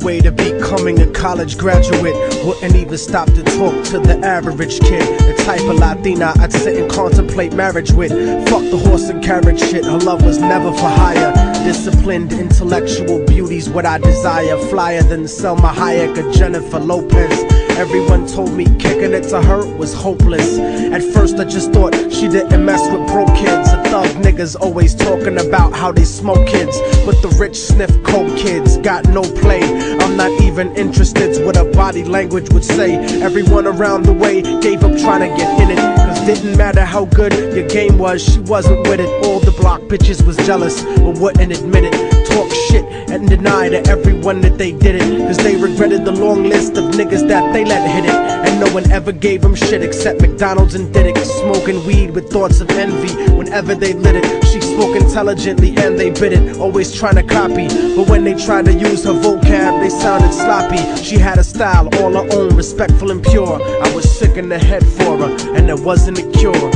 way to becoming a college graduate. Wouldn't even stop to talk to the average kid. The type of Latina I'd sit and contemplate marriage with. Fuck the horse and carriage shit, her love was never for hire. Disciplined, intellectual beauty's what I desire. Flyer than Selma Hayek or Jennifer Lopez. Everyone told me kicking it to her was hopeless. At first I just thought she didn't mess with broke kids. The thug niggas always talking about how they smoke kids, but the rich sniff coke kids got no play. I'm not even interested what her body language would say. Everyone around the way gave up trying to get in it, cause didn't matter how good your game was, she wasn't with it. All the block bitches was jealous but wouldn't admit it. Talk shit and deny to everyone that they did it, cause they regretted the long list of niggas that they let hit it. And no one ever gave them shit except McDonald's and did it. Smoking weed with thoughts of envy whenever they lit it. She spoke intelligently and they bit it, always trying to copy, but when they tried to use her vocab they sounded sloppy. She had a style all her own, respectful and pure. I was sick in the head for her and there wasn't a cure.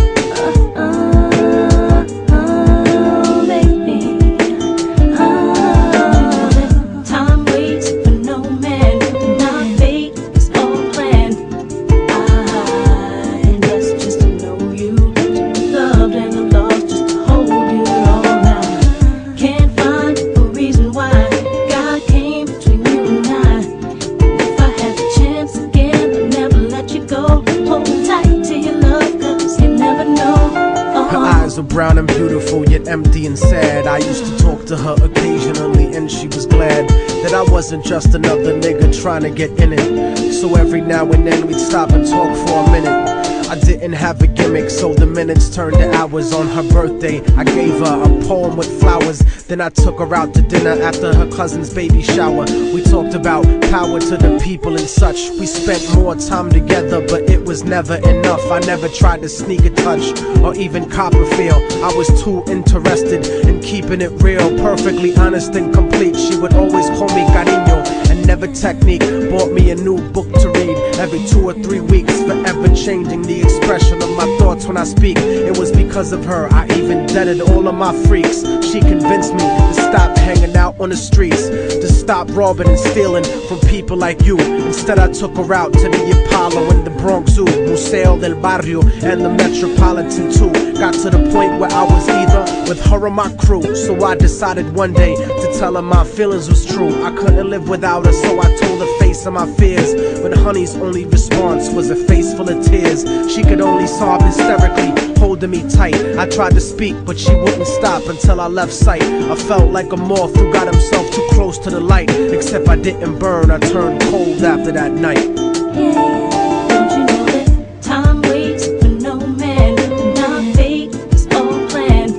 So brown and beautiful, yet empty and sad. I used to talk to her occasionally and she was glad that I wasn't just another nigga trying to get in it. So every now and then we'd stop and talk for a minute. I didn't have a gimmick, so the minutes turned to hours. On her birthday, I gave her a poem with flowers. Then I took her out to dinner after her cousin's baby shower. We talked about power to the people and such. We spent more time together, but it was never enough. I never tried to sneak a touch or even cop a feel. I was too interested in keeping it real, perfectly honest and complete. She would always call me cariño and never technique. Bought me a new book to read every 2 or 3 weeks, forever changing the expression of my thoughts when I speak. It was because of her I even deaded all of my freaks. She convinced me to stop hanging out on the streets, to stop robbing and stealing from people like you. Instead I took her out to the Apollo and the Bronx Zoo, Museo del Barrio and the Metropolitan too. Got to the point where I was either with her or my crew. So I decided one day to tell her my feelings was true. I couldn't live without her, so I told her face of my fears. But honey's only response was a face full of tears. She could only sob hysterically, holding me tight. I tried to speak, but she wouldn't stop until I left sight. I felt like a moth who got himself too close to the light. Except I didn't burn, I turned cold after that night. Don't you know that time waits for no man? Not fate, it's all planned.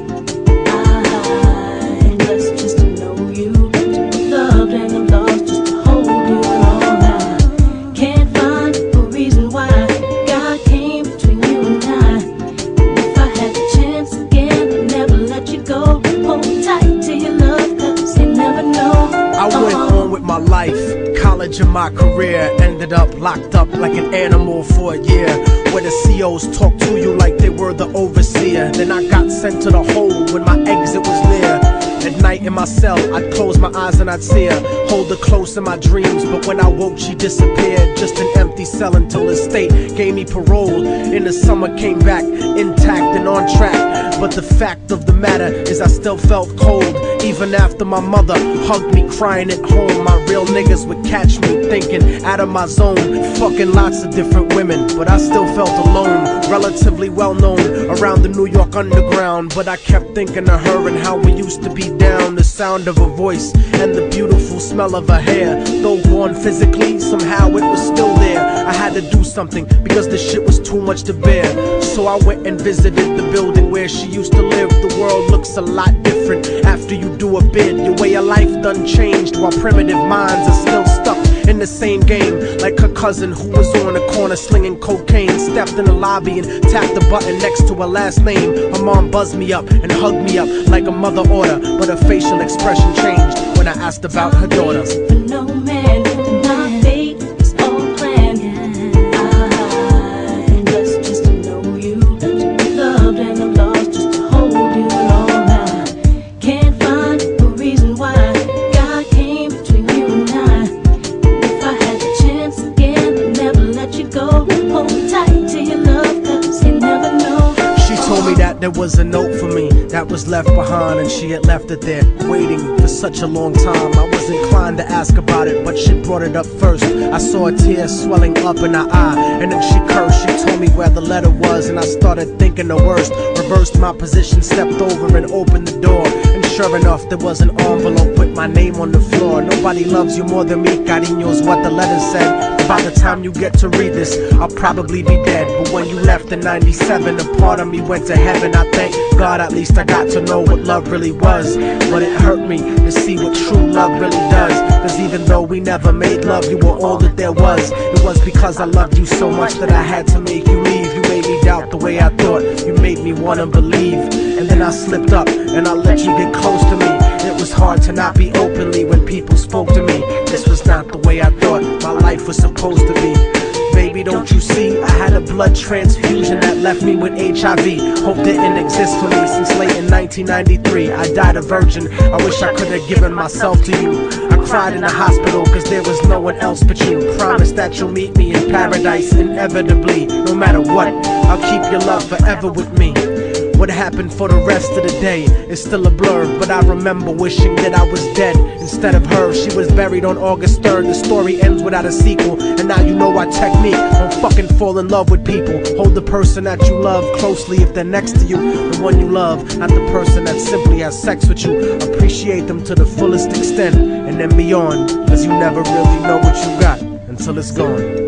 I blessed just to know you, to be loved and I'm lost just to hold you all night. Can't find a reason why God came between you and I. If I had the chance again, I'd never let you go. Hold tight to your love, cause you never know. I went on with my life, college and my career. Ended up locked up like an animal for a year, where the COs talk to you like they were the overseer. Then I got sent to the hole when my exit was near. At night in my cell, I'd close my eyes and I'd see her, hold her close in my dreams. But when I woke, she disappeared, just an empty cell until the state gave me parole. In the summer, came back intact and on track. But the fact of the matter is I still felt cold, even after my mother hugged me crying at home. My real niggas would catch me thinking out of my zone, fucking lots of different women, but I still felt alone. Relatively well known around the New York underground, but I kept thinking of her and how we used to be down. The sound of her voice and the beautiful smell of her hair, though gone physically, somehow it was still there. I had to do something because the shit was too much to bear. So I went and visited the building where she used to live. The world looks a lot different after you do a bid. Your way of life done changed while primitive minds are still stuck in the same game. Like her cousin who was on the corner slinging cocaine, stepped in the lobby and tapped the button next to her last name. Her mom buzzed me up and hugged me up like a mother order, but her facial expression changed when I asked about her daughter. For no man, not fate, it's all planned. I blessed just to know you, to be loved and I'm lost just to hold you all night. Can't find a reason why God came between you and I. me that there was a note for me that was left behind, and she had left it there, waiting for such a long time. I was inclined to ask about it, but she brought it up first. I saw a tear swelling up in her eye, and then she cursed. She told me where the letter was, and I started thinking the worst. Reversed my position, stepped over and opened the door, and sure enough, there was an envelope with my name on the floor. Nobody loves you more than me, cariño, is what the letter said. By the time you get to read this, I'll probably be dead. But when you left in 97, a part of me went to heaven. I thank God at least I got to know what love really was. But it hurt me to see what true love really does. Cause even though we never made love, you were all that there was. It was because I loved you so much that I had to make you leave. You made me doubt the way I thought, you made me wanna believe. And then I slipped up and I let you get close to me. It was hard to not be openly when people spoke to me. This was not the way I thought my life was supposed to be. Baby, don't you see, I had a blood transfusion that left me with HIV. Hope didn't exist for me since late in 1993. I died a virgin, I wish I could have given myself to you. I cried in the hospital cause there was no one else but you. Promise that you'll meet me in paradise inevitably. No matter what, I'll keep your love forever with me. What happened for the rest of the day is still a blur, but I remember wishing that I was dead instead of her. She was buried on August 3rd. The story ends without a sequel, and now you know our technique. Don't fucking fall in love with people. Hold the person that you love closely if they're next to you. The one you love, not the person that simply has sex with you. Appreciate them to the fullest extent, and then beyond, cause you never really know what you got until it's gone.